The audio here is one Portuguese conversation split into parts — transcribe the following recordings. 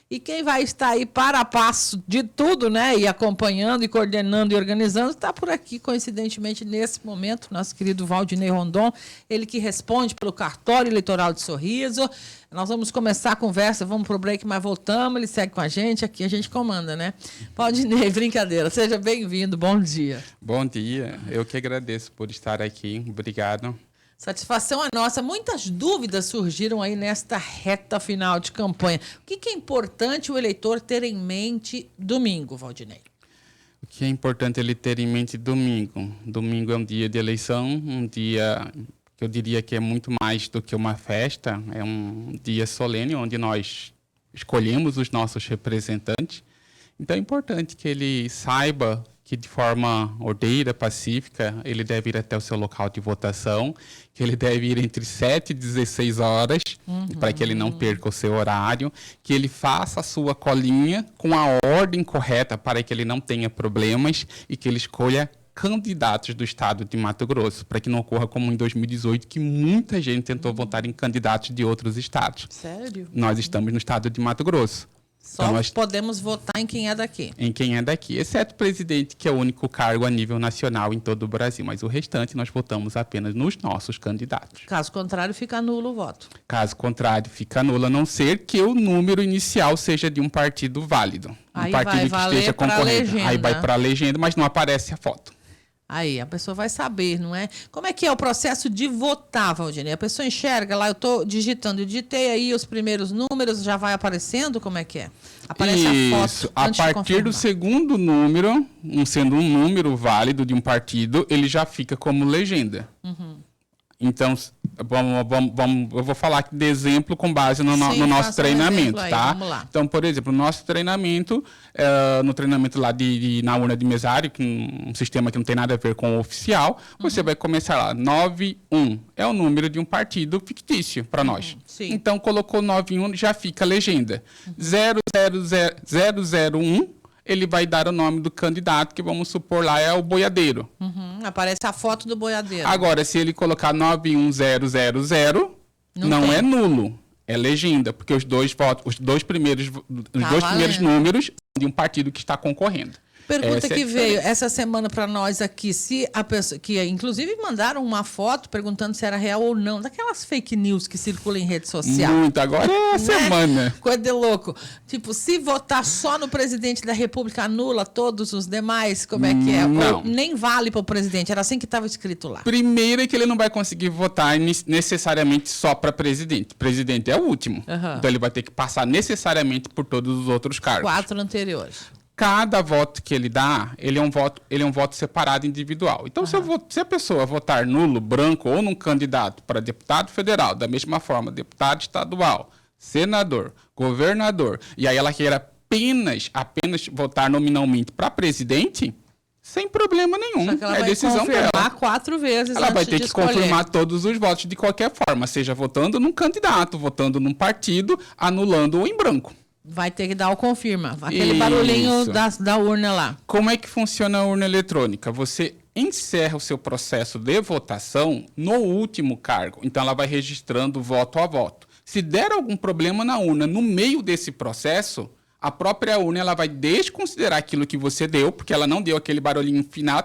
E quem vai estar aí para a passo de tudo, né? E acompanhando, e coordenando e organizando, está por aqui, coincidentemente, nesse momento, nosso querido Valdinei Rondon, ele que responde pelo cartório eleitoral de Sorriso. Nós vamos começar a conversa, vamos para o break, mas voltamos, ele segue com a gente, aqui a gente comanda, né? Valdinei, brincadeira, seja bem-vindo, bom dia. Bom dia, eu que agradeço por estar aqui, obrigado. Satisfação é nossa. Muitas dúvidas surgiram aí nesta reta final de campanha. O que é importante o eleitor ter em mente domingo, Valdinei? O que é importante ele ter em mente domingo? Domingo é um dia de eleição, um dia que eu diria que é muito mais do que uma festa, é um dia solene onde nós escolhemos os nossos representantes. Então é importante que ele saiba que de forma ordeira, pacífica, ele deve ir até o seu local de votação, que ele deve ir entre 7 e 16 horas, para que ele não perca o seu horário, que ele faça a sua colinha com a ordem correta para que ele não tenha problemas e que ele escolha candidatos do estado de Mato Grosso, para que não ocorra como em 2018, que muita gente tentou votar em candidatos de outros estados. Sério? Nós estamos no estado de Mato Grosso. Só então, nós podemos votar em quem é daqui. Em quem é daqui, exceto o presidente, que é o único cargo a nível nacional em todo o Brasil. Mas o restante nós votamos apenas nos nossos candidatos. Caso contrário, fica nulo o voto. Caso contrário, fica nulo, a não ser que o número inicial seja de um partido válido. Aí um partido que esteja concorrendo. Aí vai para a legenda, mas não aparece a foto. Aí a pessoa vai saber, não é? Como é que é o processo de votar, Valdinei? A pessoa enxerga lá, eu estou digitando, eu digitei aí os primeiros números, já vai aparecendo? Como é que é? Aparece Isso, a foto a partir do segundo número, sendo um número válido de um partido, ele já fica como legenda. Então, eu vou falar aqui de exemplo com base no nosso treinamento, tá? Vamos lá. Então, por exemplo, no nosso treinamento, no treinamento lá na urna de mesário, que um sistema que não tem nada a ver com o oficial, você vai começar lá, 91, é o número de um partido fictício para nós. Sim. Então, colocou 91, já fica a legenda. 001, ele vai dar o nome do candidato, que vamos supor lá é o boiadeiro. Aparece a foto do boiadeiro. Agora, se ele colocar 91000, não é nulo, é legenda, porque os dois primeiros números de um partido que está concorrendo. Pergunta que veio essa semana para nós aqui, se a pessoa, que inclusive mandaram uma foto perguntando se era real ou não, daquelas fake news que circulam em rede social. Muito, agora é a semana. Coisa de louco. Tipo, se votar só no presidente da República, anula todos os demais, como é que é? Não. Ou nem vale para o presidente, era assim que estava escrito lá. Primeiro é que ele não vai conseguir votar necessariamente só para presidente. Presidente é o último. Então ele vai ter que passar necessariamente por todos os outros cargos. 4 anteriores. Cada voto que ele dá, ele é um voto separado individual. Então, se a pessoa votar nulo, branco ou num candidato para deputado federal, da mesma forma, deputado estadual, senador, governador, e aí ela queira apenas votar nominalmente para presidente, sem problema nenhum. Só que ela é vai decisão dela. 4 vezes Ela antes vai ter de que escolher. confirmar todos os votos de qualquer forma, seja votando num candidato, votando num partido, anulando ou em branco. Vai ter que dar o confirma. Aquele barulhinho da urna lá. Como é que funciona a urna eletrônica? Você encerra o seu processo de votação no último cargo. Então, ela vai registrando voto a voto. Se der algum problema na urna no meio desse processo, a própria urna ela vai desconsiderar aquilo que você deu, porque ela não deu aquele barulhinho final.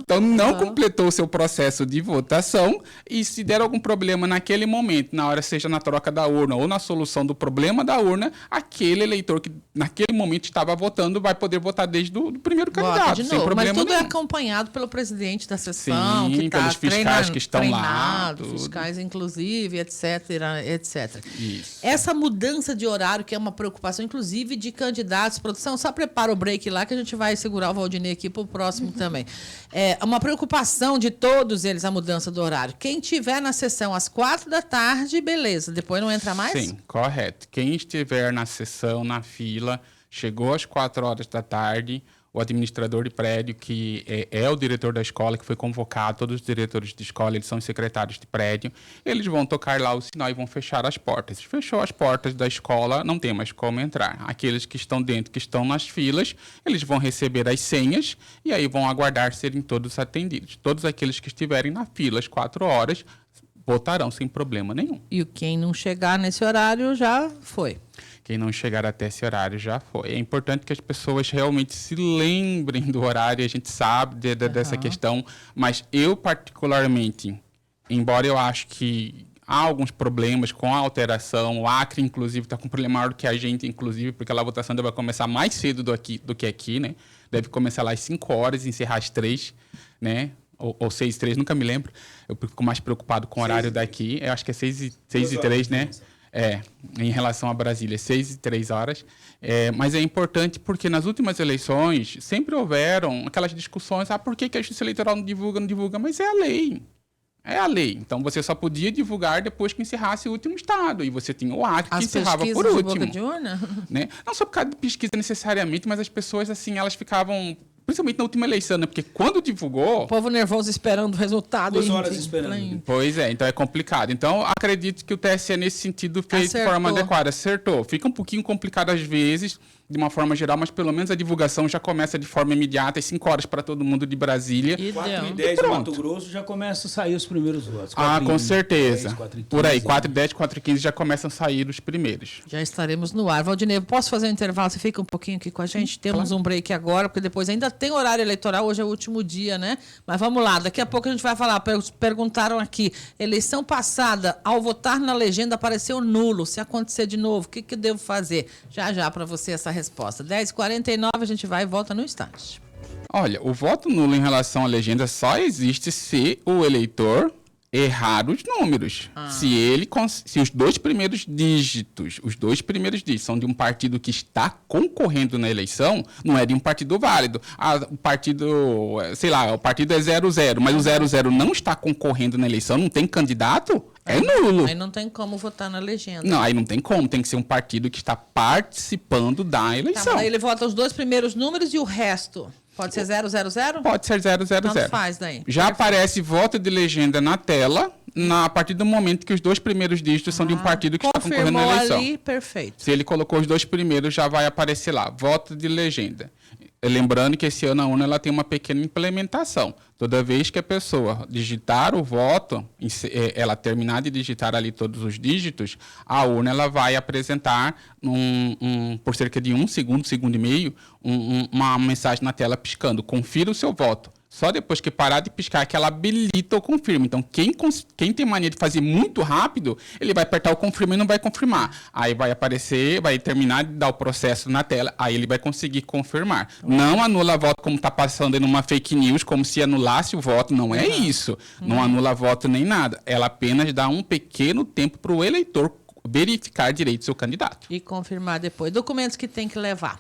Então, não completou o seu processo de votação. E se der algum problema naquele momento, na hora seja na troca da urna ou na solução do problema da urna, aquele eleitor que naquele momento estava votando vai poder votar desde o primeiro candidato, de sem novo. problema Mas tudo nenhum. é acompanhado pelo presidente da sessão, Sim, que pelos fiscais que estão lá. Fiscais, inclusive, etc. Isso. Essa mudança de horário, que é uma preocupação, inclusive, de candidatos. Produção, só prepara o break lá, que a gente vai segurar o Valdinei aqui para o próximo também. É uma preocupação de todos eles, a mudança do horário. Quem tiver na sessão às 4 da tarde, beleza. Depois não entra mais? Sim, correto. Quem estiver na sessão, na fila, chegou às 4 horas da tarde, o administrador de prédio, que é o diretor da escola, que foi convocado, todos os diretores de escola, eles são secretários de prédio, eles vão tocar lá o sinal e vão fechar as portas. Fechou as portas da escola, não tem mais como entrar. Aqueles que estão dentro, que estão nas filas, eles vão receber as senhas e aí vão aguardar serem todos atendidos. Todos aqueles que estiverem na fila às 4 horas, votarão sem problema nenhum. E quem não chegar nesse horário já foi. Quem não chegar até esse horário já foi. É importante que as pessoas realmente se lembrem do horário, a gente sabe dessa questão, mas eu particularmente, embora eu acho que há alguns problemas com a alteração, o Acre, inclusive, está com um problema maior do que a gente, inclusive, porque lá a votação deve começar mais cedo do que aqui, né? Deve começar lá às 5 horas e encerrar às 3, né? Ou 6 e 3, nunca me lembro. Eu fico mais preocupado com o horário daqui. Eu acho que é 6 e 3, né? Em relação a Brasília, 6 e 3 horas. Mas é importante porque nas últimas eleições sempre houveram aquelas discussões, por que a Justiça Eleitoral não divulga? Mas é a lei. É a lei. Então, você só podia divulgar depois que encerrasse o último estado. E você tinha o Acre que encerrava por último. De boca de urna? Né? Não só por causa de pesquisa necessariamente, mas as pessoas, assim, elas ficavam... Principalmente na última eleição, né? Porque quando divulgou... O povo nervoso esperando o resultado. 2 horas esperando. Pois é, então é complicado. Então, acredito que o TSE, nesse sentido, fez de forma adequada. Acertou. Fica um pouquinho complicado às vezes, de uma forma geral, mas pelo menos a divulgação já começa de forma imediata, às 5 horas para todo mundo de Brasília. 4h10 no Mato Grosso já começam a sair os primeiros votos. Com certeza. 10, por aí, 4h10, 4h15 já começam a sair os primeiros. Já estaremos no ar. Valdinei, posso fazer um intervalo? Você fica um pouquinho aqui com a gente? Temos um break agora, porque depois ainda tem horário eleitoral, hoje é o último dia, né? Mas vamos lá, daqui a pouco a gente vai falar. Perguntaram aqui, eleição passada, ao votar na legenda apareceu nulo. Se acontecer de novo, o que eu devo fazer? Já para você essa resposta. 10h49, a gente vai e volta no instante. Olha, o voto nulo em relação à legenda só existe se o eleitor errar os números. Se os dois primeiros dígitos são de um partido que está concorrendo na eleição, não é de um partido válido. O partido, o partido é 00, mas o 00 não está concorrendo na eleição, não tem candidato, é nulo. Aí não tem como votar na legenda. Não, aí não tem como, tem que ser um partido que está participando da eleição. Tá, mas aí ele vota os 2 primeiros números e o resto... Pode ser 000? Pode ser 000. Tanto faz daí. Já aparece voto de legenda na tela a partir do momento que os 2 primeiros dígitos são de um partido que está concorrendo na eleição. Ali, perfeito. Se ele colocou os 2 primeiros, já vai aparecer lá, voto de legenda. Lembrando que esse ano a urna ela tem uma pequena implementação. Toda vez que a pessoa digitar o voto, ela terminar de digitar ali todos os dígitos, a urna ela vai apresentar, por cerca de 1 segundo e meio, uma mensagem na tela piscando, confira o seu voto. Só depois que parar de piscar que ela habilita ou confirma. Então, quem tem mania de fazer muito rápido, ele vai apertar o confirma e não vai confirmar. Aí vai aparecer, vai terminar de dar o processo na tela, aí ele vai conseguir confirmar. Não anula voto como está passando em uma fake news, como se anulasse o voto. Não é isso. Não anula voto nem nada. Ela apenas dá um pequeno tempo para o eleitor verificar direito do seu candidato. E confirmar depois. Documentos que tem que levar.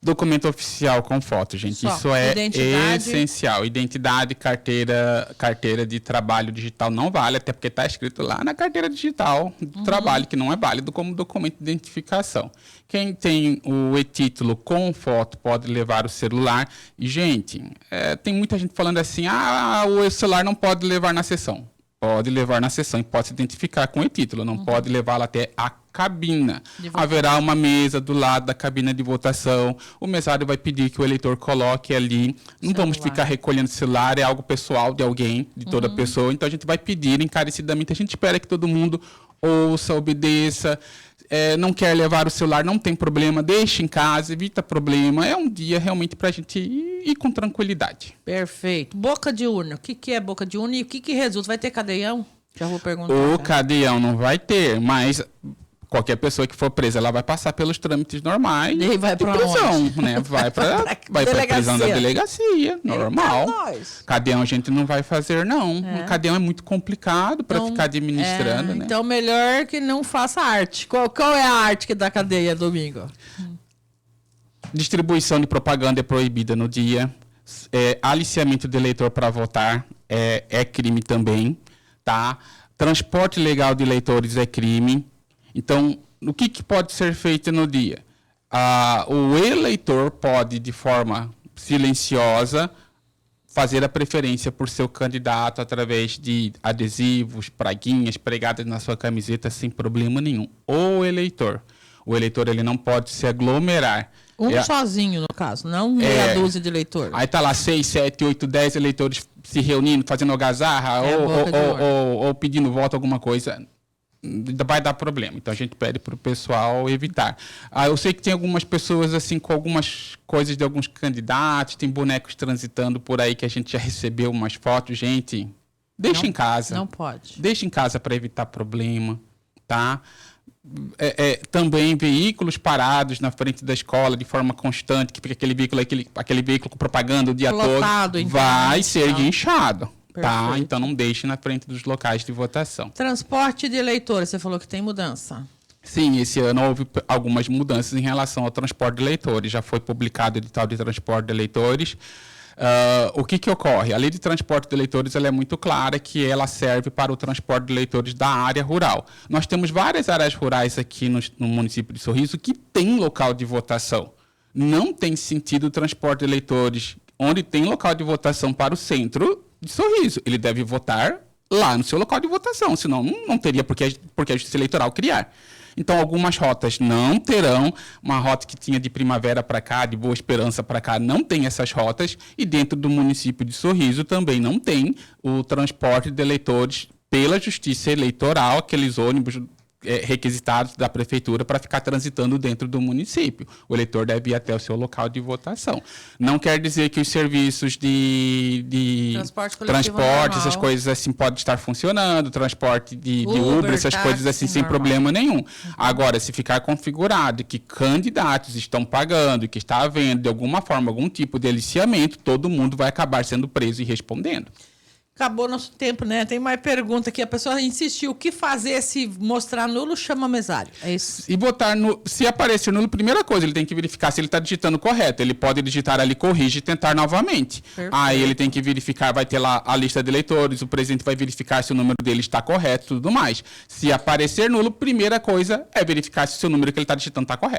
Documento oficial com foto, gente. Só. Isso é Identidade. essencial. Identidade, carteira de trabalho digital não vale, até porque está escrito lá na carteira digital do trabalho, que não é válido como documento de identificação. Quem tem o e-título com foto pode levar o celular. E, gente, tem muita gente falando assim, o celular não pode levar na sessão. Pode levar na sessão e pode se identificar com o e-título, não pode levá-la até a cabina. Haverá uma mesa do lado da cabina de votação. O mesário vai pedir que o eleitor coloque ali. Não vamos ficar recolhendo celular, é algo pessoal de alguém, de toda pessoa. Então a gente vai pedir encarecidamente. A gente espera que todo mundo ouça, obedeça. Não quer levar o celular, não tem problema, deixe em casa, evita problema. É um dia realmente para a gente ir com tranquilidade. Perfeito. Boca de urna. O que é boca de urna e o que resulta? Vai ter cadeião? Já vou perguntar. O cadeião não vai ter, mas qualquer pessoa que for presa, ela vai passar pelos trâmites normais. E vai para prisão, né? Vai para prisão da delegacia, normal. Cadeião a gente não vai fazer, não. O cadeião é muito complicado para ficar administrando, né? Então, melhor que não faça arte. Qual é a arte que dá cadeia, Domingo? Distribuição de propaganda é proibida no dia. Aliciamento do eleitor para votar é crime também, tá? Transporte ilegal de eleitores é crime. Então, o que pode ser feito no dia? O eleitor pode, de forma silenciosa, fazer a preferência por seu candidato através de adesivos, praguinhas pregadas na sua camiseta sem problema nenhum. O eleitor ele não pode se aglomerar. Sozinho, no caso, não meia dúzia de eleitores. Aí tá lá 6, 7, 8, 10 eleitores se reunindo, fazendo algazarra ou pedindo voto, alguma coisa. vai dar problema. Então, a gente pede para o pessoal evitar. Eu sei que tem algumas pessoas assim com algumas coisas de alguns candidatos, tem bonecos transitando por aí que a gente já recebeu umas fotos. Gente, deixa em casa. Não pode. Deixa em casa para evitar problema, tá? Também veículos parados na frente da escola de forma constante, que fica aquele veículo com propaganda o dia Lotado, todo, então, vai ser guinchado. Tá? Perfeito. Então não deixe na frente dos locais de votação. Transporte de eleitores, você falou que tem mudança. Sim, esse ano houve algumas mudanças em relação ao transporte de eleitores. Já foi publicado o edital de transporte de eleitores. O que ocorre? A lei de transporte de eleitores ela é muito clara que ela serve para o transporte de eleitores da área rural. Nós temos várias áreas rurais aqui no município de Sorriso que tem local de votação. Não tem sentido o transporte de eleitores onde tem local de votação para o centro de Sorriso. Ele deve votar lá no seu local de votação, senão não teria porque a Justiça Eleitoral criar. Então, algumas rotas não terão. Uma rota que tinha de Primavera para cá, de Boa Esperança para cá, não tem essas rotas. E dentro do município de Sorriso também não tem o transporte de eleitores pela Justiça Eleitoral, aqueles ônibus requisitados da prefeitura para ficar transitando dentro do município. O eleitor deve ir até o seu local de votação. Não quer dizer que os serviços de transporte essas coisas assim podem estar funcionando, transporte de Uber, essas coisas assim sem problema nenhum. Agora, se ficar configurado que candidatos estão pagando, que está havendo de alguma forma algum tipo de aliciamento, todo mundo vai acabar sendo preso e respondendo. Acabou nosso tempo, né? Tem mais pergunta aqui. A pessoa insistiu. O que fazer se mostrar nulo, chama mesário? É isso. E botar se aparecer nulo, primeira coisa, ele tem que verificar se ele está digitando correto. Ele pode digitar ali, corrige e tentar novamente. Perfeito. Aí ele tem que verificar, vai ter lá a lista de eleitores, o presidente vai verificar se o número dele está correto e tudo mais. Se aparecer nulo, primeira coisa é verificar se o seu número que ele está digitando está correto.